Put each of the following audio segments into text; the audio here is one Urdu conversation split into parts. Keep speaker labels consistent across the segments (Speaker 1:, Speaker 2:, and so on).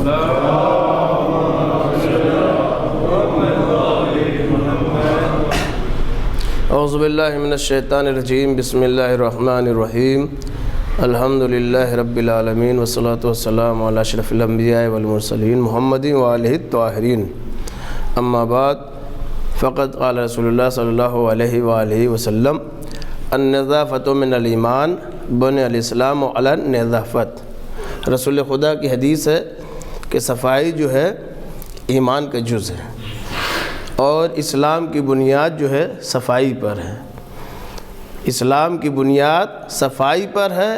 Speaker 1: اعوذ باللہ من الشیطان الرجیم، بسم اللہ الرحمن الرحیم، الحمدللہ رب العالمین والصلاة والسلام علی اشرف الانبیاء والمرسلین محمد وآلہ الطاہرین، اما بعد فقد قال رسول اللہ صلی اللہ علیہ وآلہ وسلم النظافۃ من الایمان بنی الاسلام علی النظافۃ۔ رسول خدا کی حدیث ہے کہ صفائی جو ہے ایمان کا جز ہے، اور اسلام کی بنیاد جو ہے صفائی پر ہے۔ اسلام کی بنیاد صفائی پر ہے،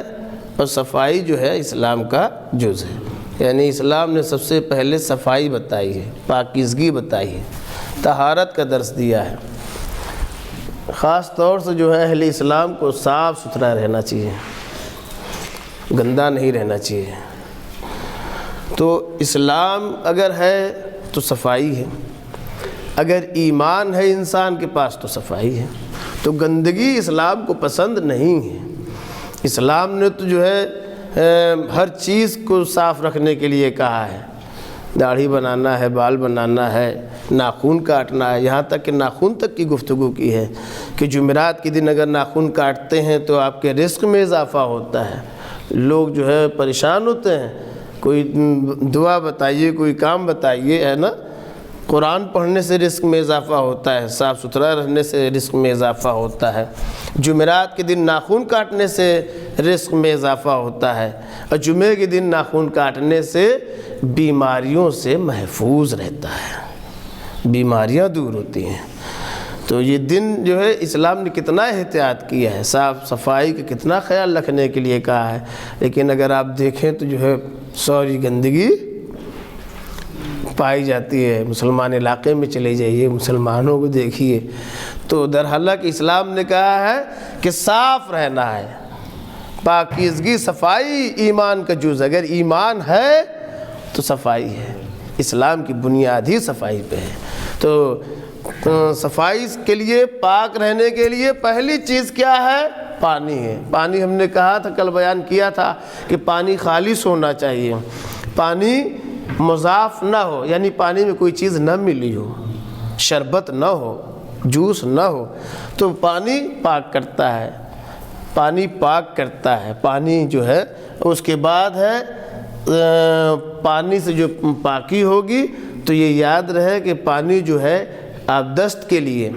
Speaker 1: اور صفائی جو ہے اسلام کا جز ہے۔ یعنی اسلام نے سب سے پہلے صفائی بتائی ہے، پاکیزگی بتائی ہے، طہارت کا درس دیا ہے۔ خاص طور سے جو ہے اہل اسلام کو صاف ستھرا رہنا چاہیے، گندہ نہیں رہنا چاہیے۔ تو اسلام اگر ہے تو صفائی ہے، اگر ایمان ہے انسان کے پاس تو صفائی ہے۔ تو گندگی اسلام کو پسند نہیں ہے۔ اسلام نے تو جو ہے ہر چیز کو صاف رکھنے کے لیے کہا ہے۔ داڑھی بنانا ہے، بال بنانا ہے، ناخن کاٹنا ہے، یہاں تک کہ ناخن تک کی گفتگو کی ہے کہ جمعرات کے دن اگر ناخن کاٹتے ہیں تو آپ کے رزق میں اضافہ ہوتا ہے۔ لوگ جو ہے پریشان ہوتے ہیں، کوئی دعا بتائیے، کوئی کام بتائیے، ہے نا۔ قرآن پڑھنے سے رزق میں اضافہ ہوتا ہے، صاف ستھرا رہنے سے رزق میں اضافہ ہوتا ہے، جمعرات کے دن ناخن کاٹنے سے رزق میں اضافہ ہوتا ہے، اور جمعے کے دن ناخن کاٹنے سے بیماریوں سے محفوظ رہتا ہے، بیماریاں دور ہوتی ہیں۔ تو یہ دن جو ہے اسلام نے کتنا احتیاط کیا ہے، صاف صفائی کا کتنا خیال رکھنے کے لیے کہا ہے۔ لیکن اگر آپ دیکھیں تو جو ہے ساری گندگی پائی جاتی ہے۔ مسلمان علاقے میں چلے جائیے، مسلمانوں کو دیکھیے، تو درحالانکہ اسلام نے کہا ہے کہ صاف رہنا ہے، پاکیزگی صفائی ایمان کا جز۔ اگر ایمان ہے تو صفائی ہے، اسلام کی بنیاد ہی صفائی پہ ہے۔ تو صفائی کے لیے، پاک رہنے کے لیے پہلی چیز کیا ہے؟ پانی ہے۔ پانی ہم نے کہا تھا، کل بیان کیا تھا کہ پانی خالص ہونا چاہیے، پانی مضاف نہ ہو، یعنی پانی میں کوئی چیز نہ ملی ہو، شربت نہ ہو، جوس نہ ہو، تو پانی پاک کرتا ہے، پانی پاک کرتا ہے۔ پانی جو ہے اس کے بعد ہے پانی سے جو پاکی ہوگی تو یہ یاد رہے کہ پانی جو ہے آبدست کے لیے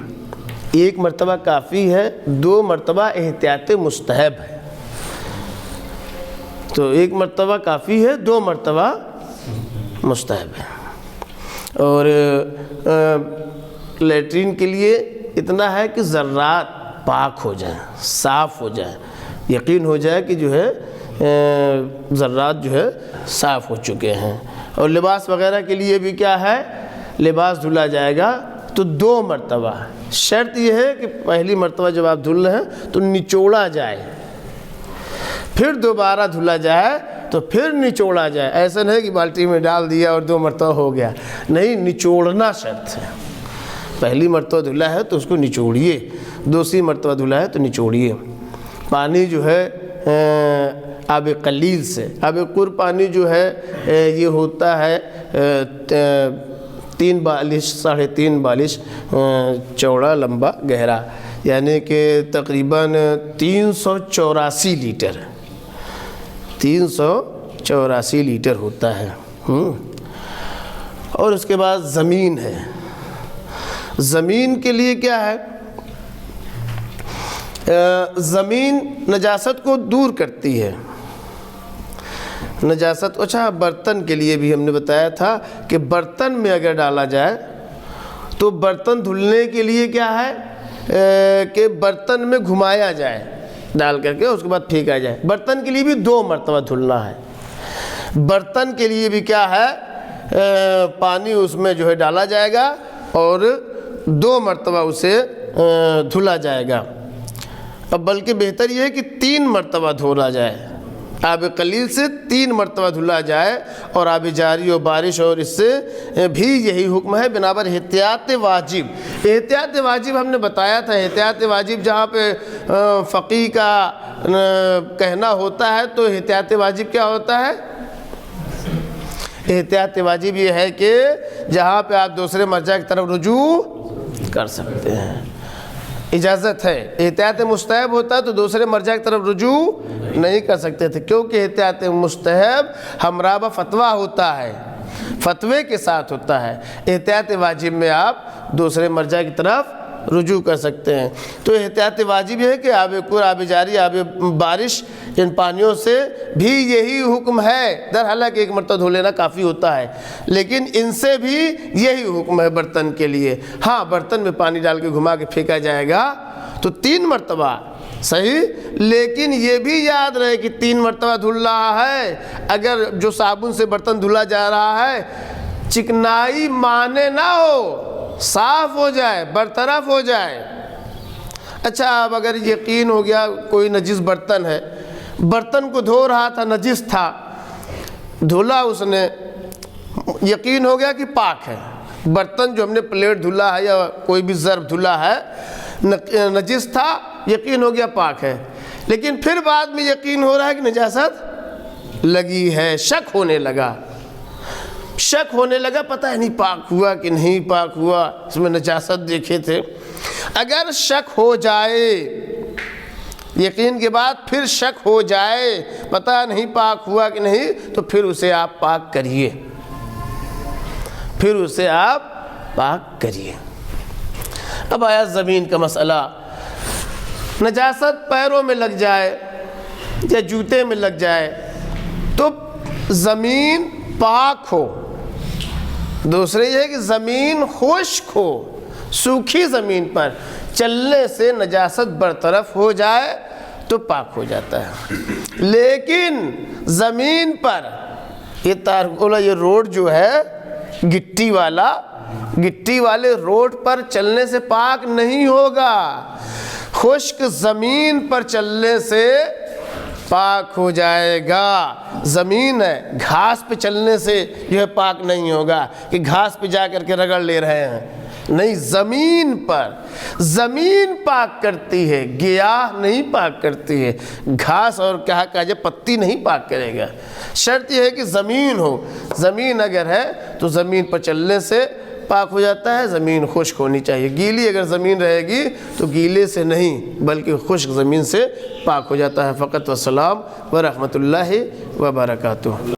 Speaker 1: ایک مرتبہ کافی ہے، 2 مرتبہ احتیاط مستحب ہے۔ تو ایک مرتبہ کافی ہے، 2 مرتبہ مستحب ہے۔ اور لیٹرین کے لیے اتنا ہے کہ ذرات پاک ہو جائیں، صاف ہو جائیں، یقین ہو جائے کہ جو ہے ذرات جو ہے صاف ہو چکے ہیں۔ اور لباس وغیرہ کے لیے بھی کیا ہے؟ لباس دھلا جائے گا تو 2 مرتبہ۔ شرط یہ ہے کہ پہلی مرتبہ جب آپ دھل رہے ہیں تو نچوڑا جائے، پھر دوبارہ دھلا جائے تو پھر نچوڑا جائے۔ ایسا نہیں کہ بالٹی میں ڈال دیا اور 2 مرتبہ ہو گیا، نہیں، نچوڑنا شرط ہے۔ پہلی مرتبہ دھلا ہے تو اس کو نچوڑیے، دوسری مرتبہ دھلا ہے تو نچوڑیے۔ پانی جو ہے آب قلیل سے، آب قر پانی جو ہے یہ ہوتا ہے 3 بالش 3.5 بالش چوڑا، لمبا، گہرا، یعنی کہ تقریباً 384 لیٹر، 384 لیٹر ہوتا ہے۔ اور اس کے بعد زمین ہے۔ زمین کے لیے کیا ہے؟ زمین نجاست کو دور کرتی ہے، نجاست۔ اچھا، برتن کے لیے بھی ہم نے بتایا تھا کہ برتن میں اگر ڈالا جائے تو برتن دھلنے کے لیے کیا ہے کہ برتن میں گھمایا جائے ڈال کر کے، اس کے بعد پھینکا جائے۔ برتن کے لیے بھی 2 مرتبہ دھلنا ہے۔ برتن کے لیے بھی کیا ہے؟ پانی اس میں جو ہے ڈالا جائے گا اور 2 مرتبہ اسے دھلا جائے گا۔ اب بلکہ بہتر یہ ہے کہ 3 مرتبہ دھونا جائے، آب قلیل سے 3 مرتبہ دھلا جائے، اور آب جاری و بارش اور اس سے بھی یہی حکم ہے، بنابر احتیاط واجب۔ احتیاط واجب ہم نے بتایا تھا، احتیاط واجب جہاں پہ فقیہ کا کہنا ہوتا ہے تو احتیاط واجب کیا ہوتا ہے؟ احتیاط واجب یہ ہے کہ جہاں پہ آپ دوسرے مرجع کی طرف رجوع کر سکتے ہیں، اجازت ہے۔ احتیاط مستحب ہوتا تو دوسرے مرجع کی طرف رجوع نہیں کر سکتے تھے، کیونکہ احتیاط مستحب ہمراہ فتویٰ ہوتا ہے، فتوے کے ساتھ ہوتا ہے۔ احتیاط واجب میں آپ دوسرے مرجع کی طرف رجوع کر سکتے ہیں۔ تو احتیاط واجب یہ ہے کہ آب کور، آب جاری، آب بارش، ان پانیوں سے بھی یہی حکم ہے۔ در حالانکہ ایک مرتبہ دھو لینا کافی ہوتا ہے، لیکن ان سے بھی یہی حکم ہے برتن کے لیے۔ ہاں، برتن میں پانی ڈال کے گھما کے پھینکا جائے گا تو 3 مرتبہ صحیح، لیکن یہ بھی یاد رہے کہ 3 مرتبہ دھل رہا ہے۔ اگر جو صابن سے برتن دھلا جا رہا ہے چکنائی مانے نہ ہو، صاف ہو جائے، برطرف ہو جائے۔ اچھا، اب اگر یقین ہو گیا کوئی نجس برتن ہے، برتن کو دھو رہا تھا، نجس تھا، دھلا اس نے، یقین ہو گیا کہ پاک ہے، برتن جو ہم نے پلیٹ دھلا ہے یا کوئی بھی ظرف دھلا ہے نجس تھا، یقین ہو گیا پاک ہے، لیکن پھر بعد میں یقین ہو رہا ہے کہ نجاست لگی ہے، شک ہونے لگا، پتہ ہے نہیں پاک ہوا کہ نہیں پاک ہوا، اس میں نجاست دیکھے تھے۔ اگر شک ہو جائے، یقین کے بعد پھر شک ہو جائے، پتہ نہیں پاک ہوا کہ نہیں، تو پھر اسے آپ پاک کریے، اب آیا زمین کا مسئلہ۔ نجاست پیروں میں لگ جائے یا جوتے میں لگ جائے تو زمین پاک ہو، دوسرے یہ ہے کہ زمین خشک ہو، سوکھی زمین پر چلنے سے نجاست برطرف ہو جائے تو پاک ہو جاتا ہے۔ لیکن زمین پر یہ روڈ جو ہے گٹی والے روڈ پر چلنے سے پاک نہیں ہوگا، خشک زمین پر چلنے سے پاک ہو جائے گا۔ زمین ہے، گھاس پہ چلنے سے جو ہے پاک نہیں ہوگا کہ گھاس پہ جا کر کے رگڑ لے رہے ہیں، نہیں، زمین پاک کرتی ہے، گیاہ نہیں پاک کرتی ہے، گھاس اور کہا جائے پتی نہیں پاک کرے گا۔ شرط یہ ہے کہ زمین ہو، زمین اگر ہے تو زمین پر چلنے سے پاک ہو جاتا ہے، زمین خشک ہونی چاہیے۔ گیلی اگر زمین رہے گی تو گیلے سے نہیں بلکہ خشک زمین سے پاک ہو جاتا ہے۔ فقط والسلام ورحمۃ اللہ وبرکاتہ۔